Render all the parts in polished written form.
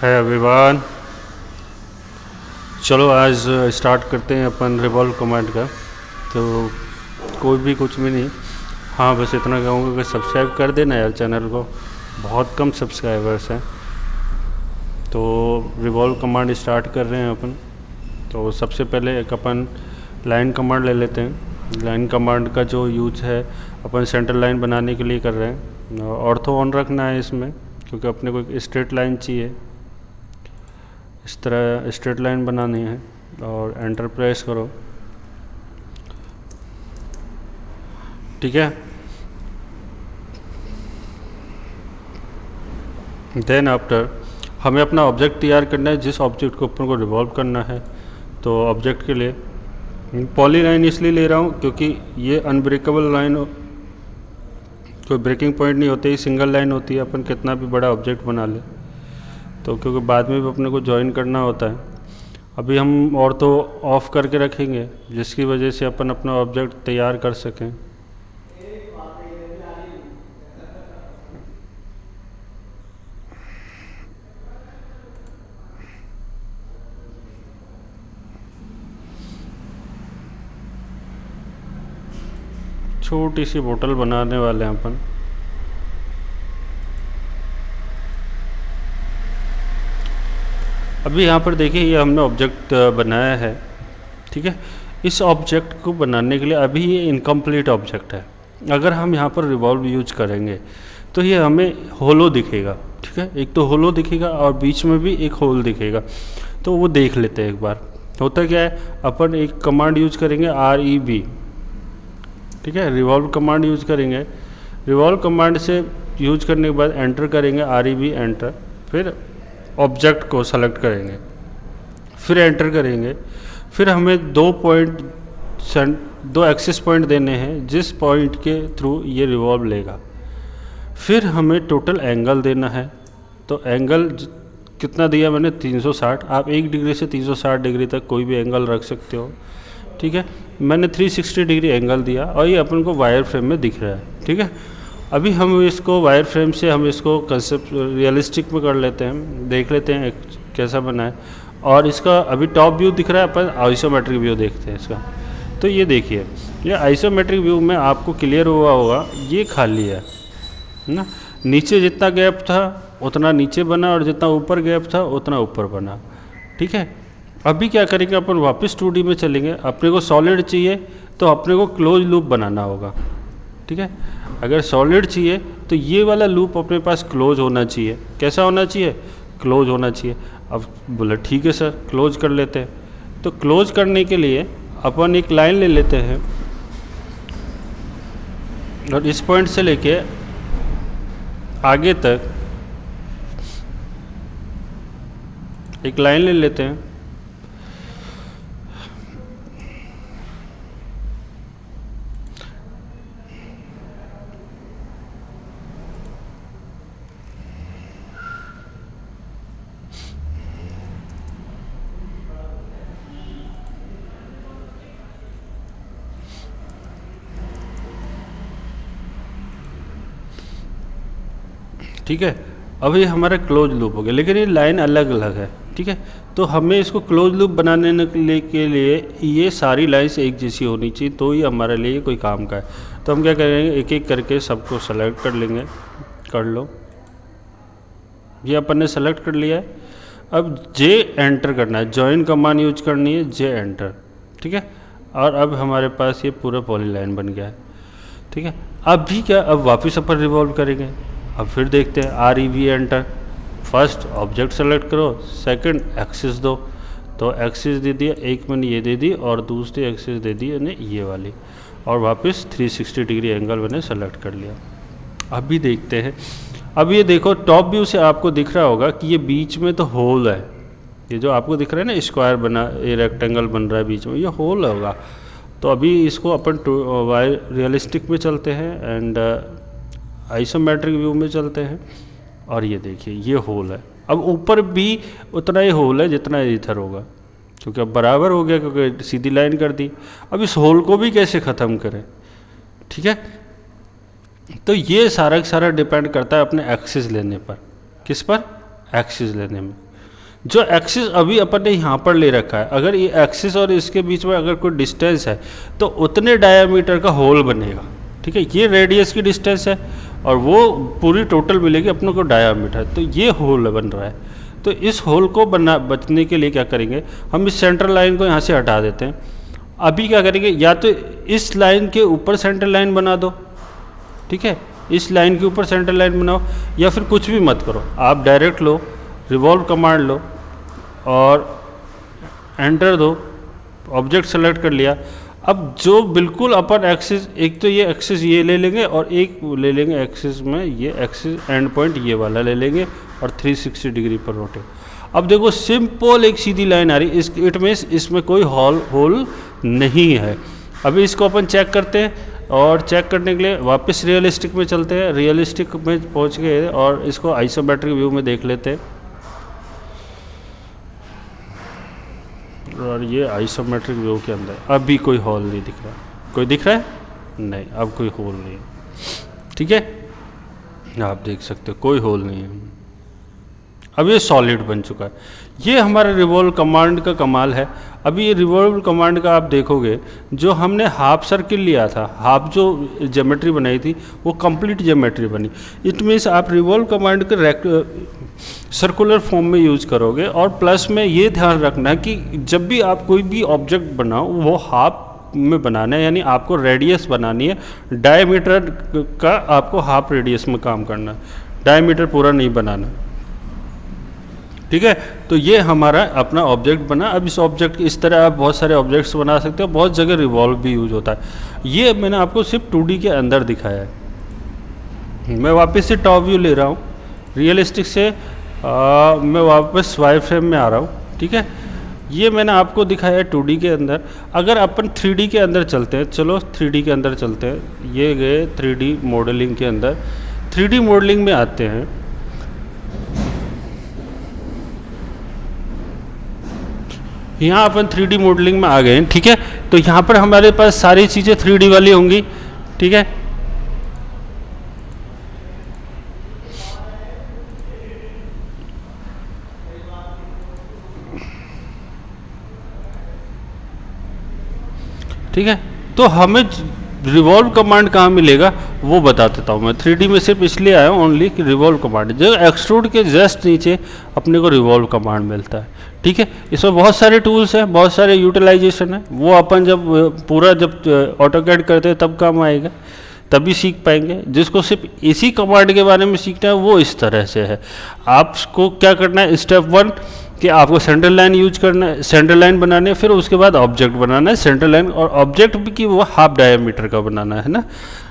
है एवरीवन। चलो आज स्टार्ट करते हैं अपन रिवॉल्व कमांड का। तो कोई भी कुछ भी नहीं, हाँ बस इतना कहूँगा कि सब्सक्राइब कर देना यार चैनल को, बहुत कम सब्सक्राइबर्स हैं। तो रिवॉल्व कमांड स्टार्ट कर रहे हैं अपन। तो सबसे पहले एक अपन लाइन कमांड ले लेते हैं। लाइन कमांड का जो यूज है अपन सेंटर लाइन बनाने के लिए कर रहे हैं। ऑर्थो ऑन रखना है इसमें, क्योंकि अपने को एक स्ट्रेट लाइन चाहिए। इस तरह स्ट्रेट लाइन बनानी है और एंटर प्रेस करो, ठीक है। देन आफ्टर हमें अपना ऑब्जेक्ट तैयार करना है, जिस ऑब्जेक्ट को अपन को रिवॉल्व करना है। तो ऑब्जेक्ट के लिए पॉली लाइन इसलिए ले रहा हूँ क्योंकि ये अनब्रेकेबल लाइन, कोई ब्रेकिंग पॉइंट नहीं होते, ही सिंगल लाइन होती है। अपन कितना भी बड़ा ऑब्जेक्ट बना ले तो, क्योंकि बाद में भी अपने को ज्वाइन करना होता है। अभी हम ऑर्थो ऑफ करके रखेंगे, जिसकी वजह से अपन अपना ऑब्जेक्ट तैयार कर सकें। छोटी सी बोतल बनाने वाले हैं अपन। अभी यहाँ पर देखिए, ये हमने ऑब्जेक्ट बनाया है, ठीक है। इस ऑब्जेक्ट को बनाने के लिए अभी ये इनकम्प्लीट ऑब्जेक्ट है। अगर हम यहाँ पर रिवॉल्व यूज करेंगे तो ये हमें होलो दिखेगा, ठीक है। एक तो होलो दिखेगा और बीच में भी एक होल दिखेगा। तो वो देख लेते हैं एक बार। होता क्या है, अपन एक कमांड यूज करेंगे REV, ठीक है। रिवॉल्व कमांड यूज करेंगे। रिवॉल्व कमांड से यूज करने के बाद एंटर करेंगे REV एंटर, फिर ऑब्जेक्ट को सेलेक्ट करेंगे, फिर एंटर करेंगे। फिर हमें दो एक्सिस पॉइंट देने हैं, जिस पॉइंट के थ्रू ये रिवॉल्व लेगा। फिर हमें टोटल एंगल देना है। तो एंगल कितना दिया मैंने, 360। आप 1 डिग्री से 360 डिग्री तक कोई भी एंगल रख सकते हो, ठीक है। मैंने 360 डिग्री एंगल दिया और ये अपन को वायर फ्रेम में दिख रहा है, ठीक है। अभी हम इसको वायर फ्रेम से हम इसको कंसेप्ट रियलिस्टिक में कर लेते हैं, देख लेते हैं कैसा बना है। और इसका अभी टॉप व्यू दिख रहा है, अपन आइसोमेट्रिक व्यू देखते हैं इसका। तो ये देखिए, ये आइसोमेट्रिक व्यू में आपको क्लियर हुआ होगा, ये खाली है ना। नीचे जितना गैप था उतना नीचे बना और जितना ऊपर गैप था उतना ऊपर बना, ठीक है। अभी क्या करेंगे, अपन वापस 2D में चलेंगे। अपने को सॉलिड चाहिए तो अपने को क्लोज लूप बनाना होगा, ठीक है। अगर सॉलिड चाहिए तो ये वाला लूप अपने पास क्लोज होना चाहिए। कैसा होना चाहिए, क्लोज होना चाहिए। अब बोला ठीक है सर, क्लोज कर लेते हैं। तो क्लोज करने के लिए अपन एक लाइन ले लेते हैं और इस पॉइंट से लेके आगे तक एक लाइन ले लेते हैं। ठीक है, अभी हमारा क्लोज लूप हो गया, लेकिन ये लाइन अलग अलग है, ठीक है। तो हमें इसको क्लोज लूप बनाने के लिए ये सारी लाइन्स एक जैसी होनी चाहिए, तो ये हमारे लिए कोई काम का है। तो हम क्या करेंगे, एक एक करके सबको सेलेक्ट कर लेंगे। कर लो, ये अपन ने सेलेक्ट कर लिया है। अब जे एंटर करना है, जॉइन कमांड यूज करनी है, जे एंटर, ठीक है। और अब हमारे पास ये पूरा पॉली लाइन बन गया है, ठीक है। अभी क्या, अब वापस अपन रिवॉल्व करेंगे। अब फिर देखते हैं REV enter. First object select करो, सेकंड एक्सिस दो। तो एक्सिस दे दिया, एक मैंने ये दे दी और दूसरी एक्सिस दे दी मैंने ये वाली, और वापस 360 डिग्री एंगल मैंने सेलेक्ट कर लिया। अभी देखते हैं। अब ये देखो, टॉप व्यू से आपको दिख रहा होगा कि ये बीच में तो होल है। ये जो आपको दिख रहा है ना, स्क्वायर बना, ये रेक्टेंगल बन रहा है बीच में, ये होल होगा। तो अभी इसको अपन रियलिस्टिक में चलते हैं एंड आइसोमेट्रिक व्यू में चलते हैं। और ये देखिए, ये होल है। अब ऊपर भी उतना ही होल है जितना इधर होगा, क्योंकि अब बराबर हो गया, क्योंकि सीधी लाइन कर दी। अब इस होल को भी कैसे ख़त्म करें, ठीक है। तो ये सारा डिपेंड करता है अपने एक्सिस लेने पर। किस पर, एक्सिस लेने में। जो एक्सिस अभी अपन ने यहाँ पर ले रखा है, अगर ये एक्सिस और इसके बीच में अगर कोई डिस्टेंस है तो उतने डायामीटर का होल बनेगा, ठीक है। ये रेडियस की डिस्टेंस है और वो पूरी टोटल मिलेगी अपने को डायामीटर, तो ये होल बन रहा है। तो इस होल को बचने के लिए क्या करेंगे, हम इस सेंट्रल लाइन को यहाँ से हटा देते हैं। अभी क्या करेंगे, या तो इस लाइन के ऊपर सेंट्रल लाइन बना दो, ठीक है, इस लाइन के ऊपर सेंट्रल लाइन बनाओ, या फिर कुछ भी मत करो, आप डायरेक्ट लो, रिवॉल्व कमांड लो और एंटर दो, ऑब्जेक्ट सेलेक्ट कर लिया। अब जो बिल्कुल अपन एक्सिस, एक तो ये एक्सिस ये ले लेंगे और एक ले लेंगे एक्सिस में ये एक्सिस एंड पॉइंट ये वाला ले लेंगे और 360 डिग्री पर रोटेट। अब देखो सिंपल एक सीधी लाइन आ रही है, इट मीन्स इसमें कोई होल नहीं है। अभी इसको अपन चेक करते हैं और चेक करने के लिए वापस रियलिस्टिक में चलते हैं। रियलिस्टिक में पहुंच गए और इसको आइसोमेट्रिक व्यू में देख लेते हैं। और ये आइसोमेट्रिक व्यू के अंदर अभी कोई होल नहीं दिख रहा। कोई दिख रहा है? नहीं, अब कोई होल नहीं है, ठीक है, आप देख सकते हो कोई होल नहीं है। अब ये सॉलिड बन चुका है। ये हमारा रिवॉल्व कमांड का कमाल है। अभी ये रिवॉल्व कमांड का आप देखोगे, जो हमने हाफ सर्किल लिया था, हाफ जो ज्योमेट्री बनाई थी वो कंप्लीट ज्योमेट्री बनी। इट मीन्स आप रिवॉल्व कमांड के सर्कुलर फॉर्म में यूज करोगे। और प्लस में ये ध्यान रखना है कि जब भी आप कोई भी ऑब्जेक्ट बनाओ वो हाफ में बनाना है, यानी आपको रेडियस बनानी है, डायमीटर का आपको हाफ रेडियस में काम करना है, डायमीटर पूरा नहीं बनाना, ठीक है। तो ये हमारा अपना ऑब्जेक्ट बना। अब इस ऑब्जेक्ट इस तरह आप बहुत सारे ऑब्जेक्ट्स बना सकते हो, बहुत जगह रिवॉल्व भी यूज होता है। ये मैंने आपको सिर्फ 2D के अंदर दिखाया है। मैं वापस से टॉप व्यू ले रहा हूँ, रियलिस्टिक से मैं वापस वाई फ्रेम में आ रहा हूँ, ठीक है। ये मैंने आपको दिखाया है 2D के अंदर। अगर अपन 3D के अंदर चलते हैं, चलो 3D के अंदर चलते हैं। ये गए 3D मॉडलिंग के अंदर। 3D मॉडलिंग में आते हैं। यहाँ अपन 3D मॉडलिंग में आ गए हैं, ठीक है। तो यहाँ पर हमारे पास सारी चीज़ें 3D वाली होंगी, ठीक है। ठीक है, तो हमें रिवॉल्व कमांड कहाँ मिलेगा वो बता देता हूँ मैं। 3D में सिर्फ इसलिए आया हूँ ओनली कि रिवॉल्व कमांड, जो एक्सट्रूड के जस्ट नीचे अपने को रिवॉल्व कमांड मिलता है, ठीक है। इसमें बहुत सारे टूल्स हैं, बहुत सारे यूटिलाइजेशन है, वो अपन जब पूरा जब ऑटोकैड करते हैं तब काम आएगा, तभी सीख पाएंगे। जिसको सिर्फ इसी कमांड के बारे में सीखना है वो इस तरह से है। आपको क्या करना है, स्टेप 1 कि आपको सेंट्रल लाइन यूज करना है, सेंट्रल लाइन बनाने है, फिर उसके बाद ऑब्जेक्ट बनाना है सेंट्रल लाइन, और ऑब्जेक्ट भी कि वो हाफ डायमीटर का बनाना है ना,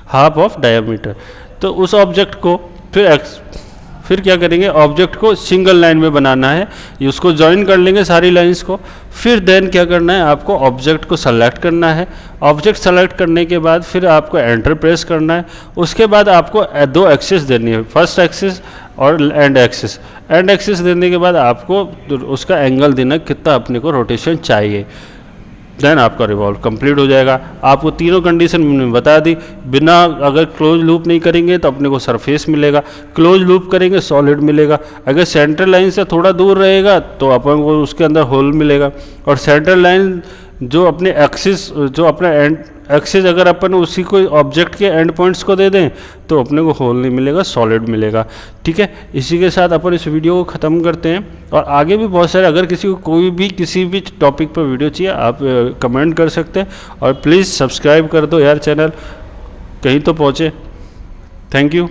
हाफ ऑफ डायमीटर। तो उस ऑब्जेक्ट को फिर क्या करेंगे, ऑब्जेक्ट को सिंगल लाइन में बनाना है, उसको ज्वाइन कर लेंगे सारी लाइंस को। फिर देन क्या करना है, आपको ऑब्जेक्ट को सेलेक्ट करना है। ऑब्जेक्ट सेलेक्ट करने के बाद फिर आपको एंटर प्रेस करना है। उसके बाद आपको 2 एक्सिस देनी है, फर्स्ट एक्सिस और एंड एक्सिस। एंड एक्सिस देने के बाद आपको उसका एंगल देना, कितना अपने को रोटेशन चाहिए। देन आपका रिवॉल्व कंप्लीट हो जाएगा। आपको तीनों कंडीशन मैंने बता दी। बिना अगर क्लोज लूप नहीं करेंगे तो अपने को सरफेस मिलेगा, क्लोज लूप करेंगे सॉलिड मिलेगा। अगर सेंट्रल लाइन से थोड़ा दूर रहेगा तो अपन को उसके अंदर होल मिलेगा। और सेंट्रल लाइन जो अपने एक्सिस, जो अपना एंड एक्सिस अगर अपन उसी को ऑब्जेक्ट के एंड पॉइंट्स को दे दें तो अपने को होल नहीं मिलेगा, सॉलिड मिलेगा, ठीक है। इसी के साथ अपन इस वीडियो को ख़त्म करते हैं। और आगे भी बहुत सारे, अगर किसी को कोई भी किसी भी टॉपिक पर वीडियो चाहिए आप कमेंट कर सकते हैं। और प्लीज़ सब्सक्राइब कर दो यार, चैनल कहीं तो पहुँचे। Thank you.